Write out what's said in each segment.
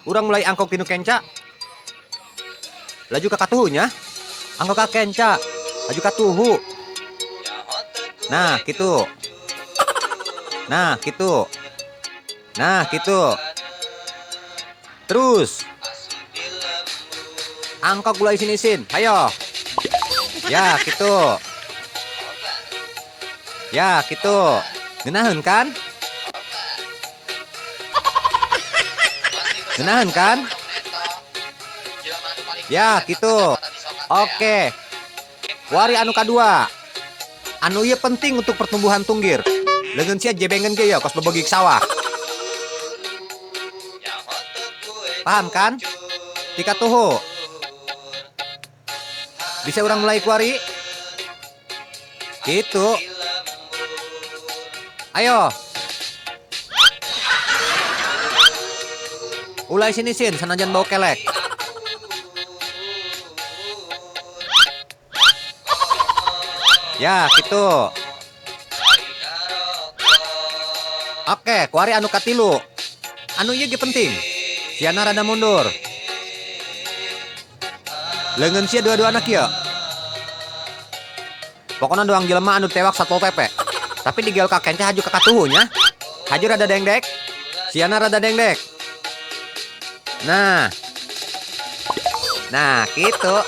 Urang mulai angkok tinu kenca. Laju ka katuhunya. Angkok ka kenca. Laju ka tuhu. Nah, gitu. Nah, gitu. Nah, gitu. Terus. Angkok gula isin-isin. Ayo. Ya, gitu. Ya, gitu. Ngeunaheun kan? Ngeunaheun kan? Ya, gitu. Oke. Wari anu kadua. Anu ieu penting untuk pertumbuhan tunggir. Leungeun sia jebengeun ge ya kos bebegik sawah. Paham kan? Tika tuhu. Bisa urang mulai kuari? Gitu. Ayo. Ulai sini-sin sanajan bau kelek. Ya, gitu. Oke, kuari anu katilu. Anu ieu ge penting. Siana rada mundur. Leungeun sia dua-dua anak kieu. Pokona doang jelema anu tewak Satpol PP. Tapi digel ka kenca haju ka katuhunya. Haju rada dengdek. Siana rada dengdek. Nah. Nah, gitu.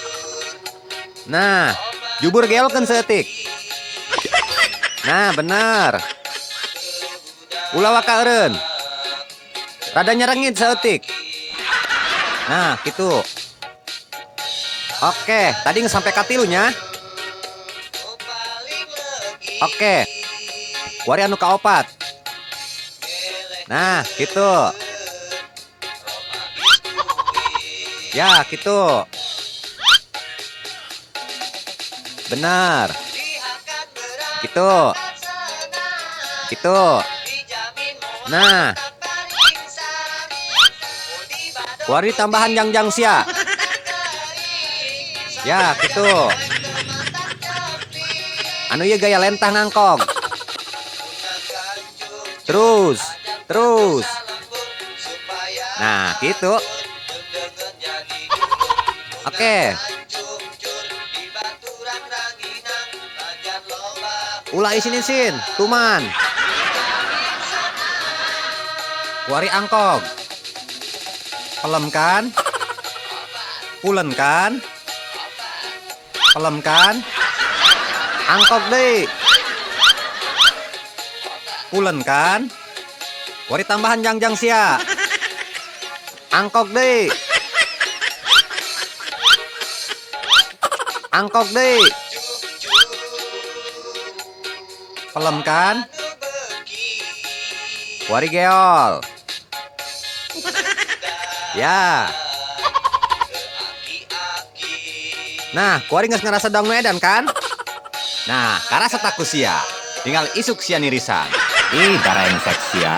Nah, jubur geolkeun seutik. Nah, bener. Ulah waka eureun. Rada nyerengit seutik. Nah, gitu. Oke, tadi sampai katilunya. Oke. Kuari anu kaopat. Nah, gitu. Ya, gitu. Benar. Gitu. Gitu. Nah. Kuari tambahan jangjang sia. Ya, gitu. Anu ieu gaya lentah ngangkong. Terus. Nah, gitu. Oke. Ulah isin-isin, tuman. Kuari angkong. Pelem kan? Pulen kan? Pelem kan? Angkok deh. Pulen kan? Kuari tambahan jangjang sia. Angkok deh. Angkok deh. Pelem kan? Kuari geol. Ya. Nah, kuari geus ngarasa dong medan kan? Nah, karasa taku sia. Tinggal isuk sia nirisan. Ih, brengsek sia.